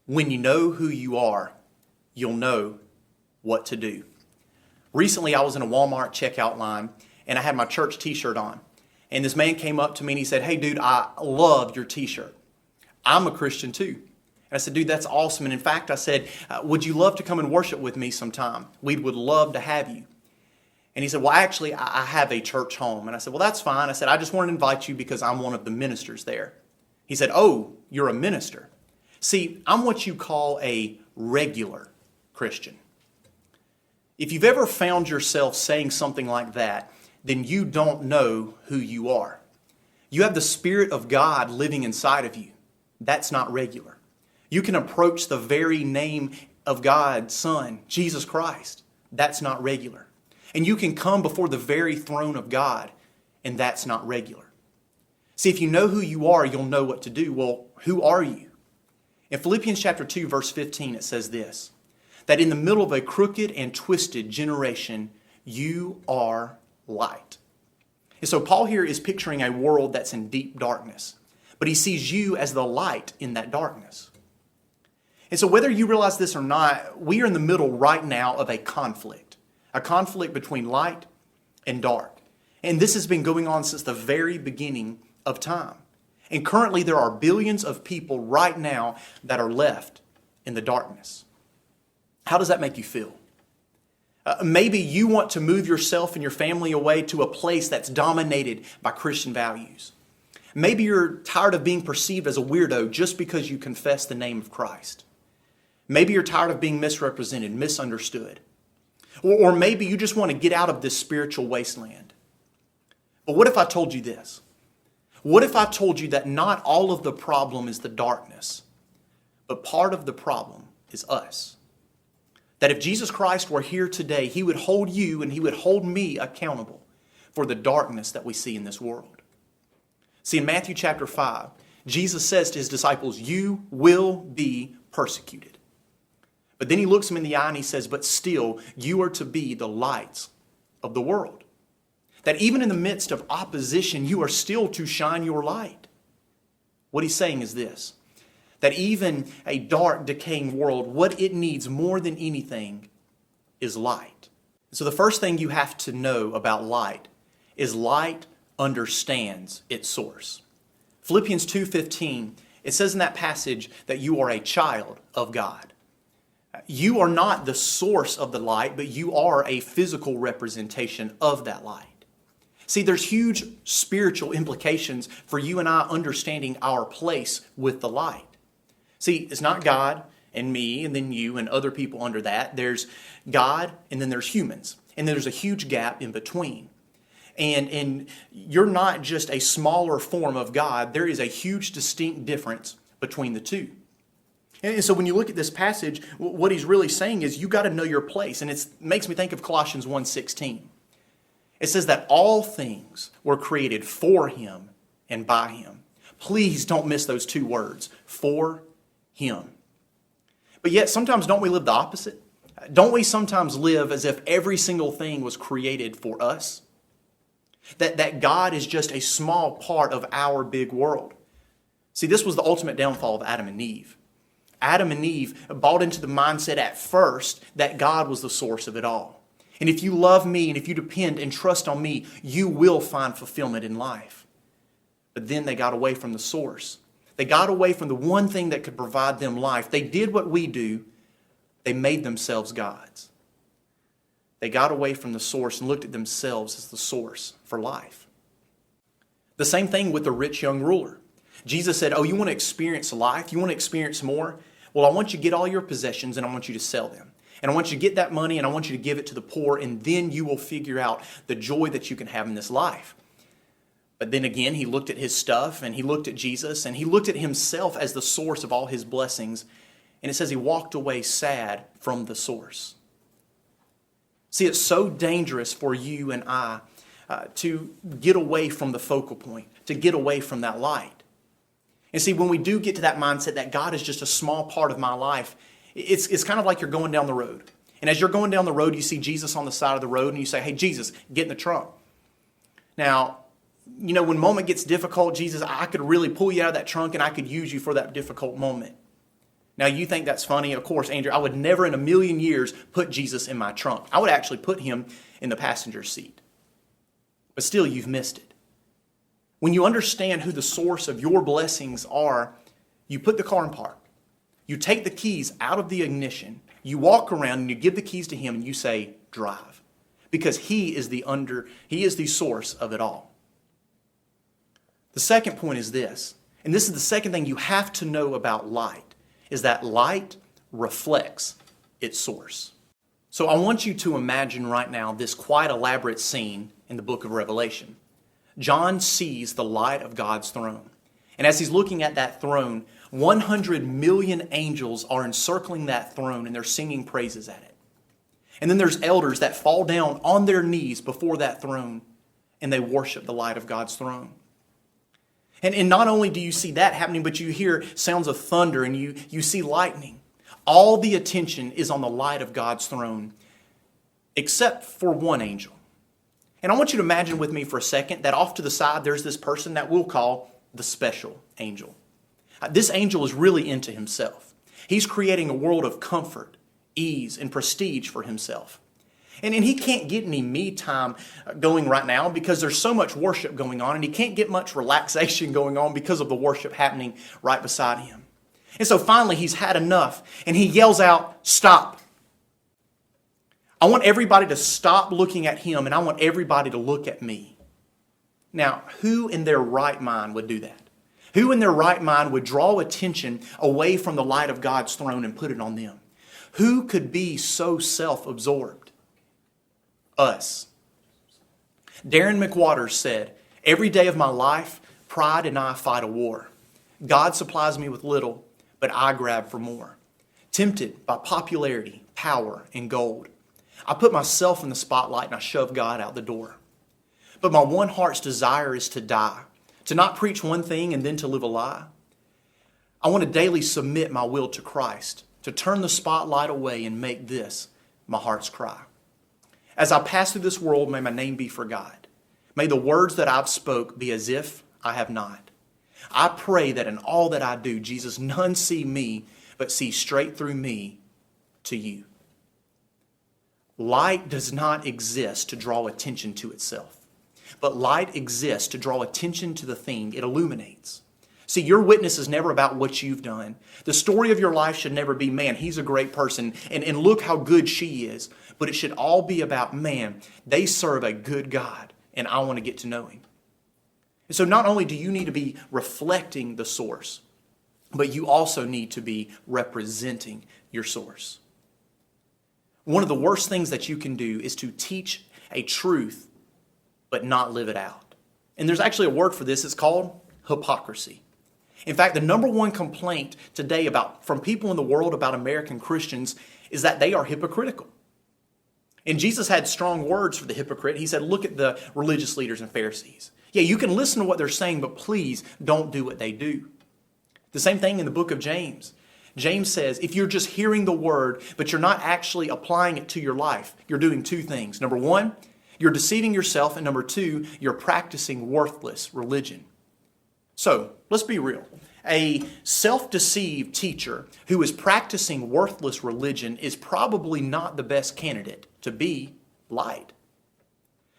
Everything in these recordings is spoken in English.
When you know who you are, you'll know what to do. Recently, I was in a Walmart checkout line, and I had my church t-shirt on. And this man came up to me and he said, "Hey, dude, I love your t-shirt. I'm a Christian too." And I said, "Dude, that's awesome." And in fact, I said, "Would you love to come and worship with me sometime? We would love to have you." And he said, "Well, actually, I have a church home." And I said, "Well, that's fine." I said, "I just want to invite you because I'm one of the ministers there." He said, "Oh, you're a minister." See, I'm what you call a regular Christian. If you've ever found yourself saying something like that, then you don't know who you are. You have the Spirit of God living inside of you. That's not regular. You can approach the very name of God's Son, Jesus Christ. That's not regular. And you can come before the very throne of God, and that's not regular. See, if you know who you are, you'll know what to do. Well, who are you? In Philippians chapter 2, verse 15, it says this, that in the middle of a crooked and twisted generation, you are light. And so Paul here is picturing a world that's in deep darkness, but he sees you as the light in that darkness. And so whether you realize this or not, we are in the middle right now of a conflict between light and dark. And this has been going on since the very beginning of time. And currently there are billions of people right now that are left in the darkness. How does that make you feel? Maybe you want to move yourself and your family away to a place that's dominated by Christian values. Maybe you're tired of being perceived as a weirdo just because you confess the name of Christ. Maybe you're tired of being misrepresented, misunderstood. Or maybe you just want to get out of this spiritual wasteland. But what if I told you this? What if I told you that not all of the problem is the darkness, but part of the problem is us? That if Jesus Christ were here today, He would hold you and He would hold me accountable for the darkness that we see in this world. See, in Matthew chapter 5, Jesus says to His disciples, "You will be persecuted." But then He looks them in the eye and He says, "But still, you are to be the lights of the world." That even in the midst of opposition, you are still to shine your light. What He's saying is this, that even a dark, decaying world, what it needs more than anything is light. So the first thing you have to know about light is light understands its source. Philippians 2:15, it says in that passage that you are a child of God. You are not the source of the light, but you are a physical representation of that light. See, there's huge spiritual implications for you and I understanding our place with the light. See, it's not God and me and then you and other people under that. There's God and then there's humans. And there's a huge gap in between. And you're not just a smaller form of God. There is a huge distinct difference between the two. And so when you look at this passage, what he's really saying is you got to know your place. And it makes me think of Colossians 1:16. It says that all things were created for Him and by Him. Please don't miss those two words, for Him. But yet sometimes don't we live the opposite? Don't we sometimes live as if every single thing was created for us? That God is just a small part of our big world. See, this was the ultimate downfall of Adam and Eve. Adam and Eve bought into the mindset at first that God was the source of it all. And if you love me and if you depend and trust on me, you will find fulfillment in life. But then they got away from the source. They got away from the one thing that could provide them life. They did what we do. They made themselves gods. They got away from the source and looked at themselves as the source for life. The same thing with the rich young ruler. Jesus said, "Oh, you want to experience life? You want to experience more? Well, I want you to get all your possessions and I want you to sell them. And I want you to get that money and I want you to give it to the poor, and then you will figure out the joy that you can have in this life." But then again, he looked at his stuff and he looked at Jesus and he looked at himself as the source of all his blessings. And it says he walked away sad from the source. See, it's so dangerous for you and I to get away from the focal point, to get away from that light. And see, when we do get to that mindset that God is just a small part of my life, it's kind of like you're going down the road. And as you're going down the road, you see Jesus on the side of the road and you say, "Hey, Jesus, get in the trunk." Now, you know, when moment gets difficult, Jesus, I could really pull you out of that trunk and I could use you for that difficult moment. Now, you think that's funny. Of course, Andrew, I would never in a million years put Jesus in my trunk. I would actually put him in the passenger seat. But still, you've missed it. When you understand who the source of your blessings are, you put the car in park. You take the keys out of the ignition. You walk around and you give the keys to him and you say, drive. Because he is the source of it all. The second point is this, and this is the second thing you have to know about light, is that light reflects its source. So I want you to imagine right now this quite elaborate scene in the book of Revelation. John sees the light of God's throne. And as he's looking at that throne, 100 million angels are encircling that throne and they're singing praises at it. And then there's elders that fall down on their knees before that throne and they worship the light of God's throne. And not only do you see that happening, but you hear sounds of thunder and you see lightning. All the attention is on the light of God's throne, except for one angel. And I want you to imagine with me for a second that off to the side there's this person that we'll call the special angel. This angel is really into himself. He's creating a world of comfort, ease, and prestige for himself. And he can't get any me time going right now because there's so much worship going on, and he can't get much relaxation going on because of the worship happening right beside him. And so finally he's had enough, and he yells out, "Stop." I want everybody to stop looking at him, and I want everybody to look at me. Now, who in their right mind would do that? Who in their right mind would draw attention away from the light of God's throne and put it on them? Who could be so self-absorbed? Us. Darren McWaters said, "Every day of my life, pride and I fight a war. God supplies me with little, but I grab for more. Tempted by popularity, power, and gold, I put myself in the spotlight and I shove God out the door. But my one heart's desire is to die, to not preach one thing and then to live a lie. I want to daily submit my will to Christ, to turn the spotlight away and make this my heart's cry. As I pass through this world, may my name be forgot. May the words that I've spoke be as if I have not. I pray that in all that I do, Jesus, none see me, but see straight through me to you." Light does not exist to draw attention to itself, but light exists to draw attention to the thing it illuminates. See, your witness is never about what you've done. The story of your life should never be, man, he's a great person, and look how good she is. But it should all be about, man, they serve a good God, and I want to get to know him. And so not only do you need to be reflecting the source, but you also need to be representing your source. One of the worst things that you can do is to teach a truth, but not live it out. And there's actually a word for this. It's called hypocrisy. In fact, the number one complaint today from people in the world about American Christians is that they are hypocritical. And Jesus had strong words for the hypocrite. He said, look at the religious leaders and Pharisees. Yeah, you can listen to what they're saying, but please don't do what they do. The same thing in the book of James. James says, if you're just hearing the word, but you're not actually applying it to your life, you're doing two things. Number one, you're deceiving yourself. And number two, you're practicing worthless religion. So let's be real. A self-deceived teacher who is practicing worthless religion is probably not the best candidate to be light.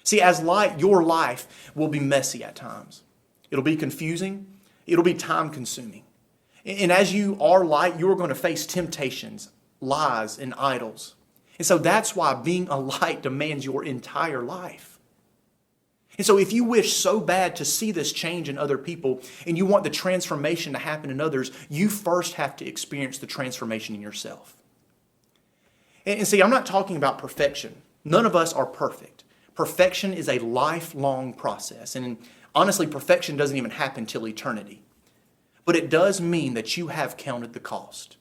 See, as light, your life will be messy at times. It'll be confusing. It'll be time-consuming. And as you are light, you're going to face temptations, lies, and idols. And so that's why being a light demands your entire life. And so if you wish so bad to see this change in other people and you want the transformation to happen in others, you first have to experience the transformation in yourself. And see, I'm not talking about perfection. None of us are perfect. Perfection is a lifelong process. And honestly, perfection doesn't even happen till eternity. But it does mean that you have counted the cost.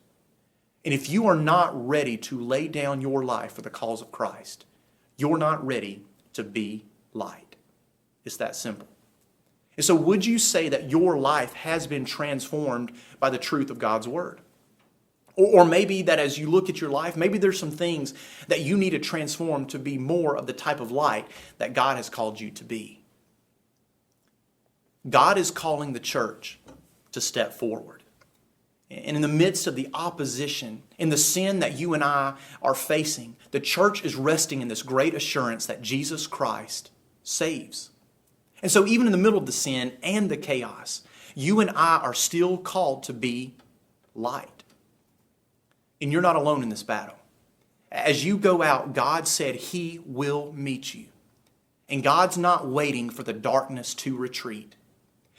And if you are not ready to lay down your life for the cause of Christ, you're not ready to be light. It's that simple. And so would you say that your life has been transformed by the truth of God's word? Or maybe that as you look at your life, maybe there's some things that you need to transform to be more of the type of light that God has called you to be. God is calling the church to step forward. And in the midst of the opposition, in the sin that you and I are facing, the church is resting in this great assurance that Jesus Christ saves. And so even in the middle of the sin and the chaos, you and I are still called to be light. And you're not alone in this battle. As you go out, God said He will meet you. And God's not waiting for the darkness to retreat.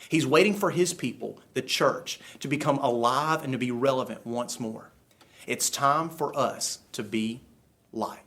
He's waiting for His people, the church, to become alive and to be relevant once more. It's time for us to be light.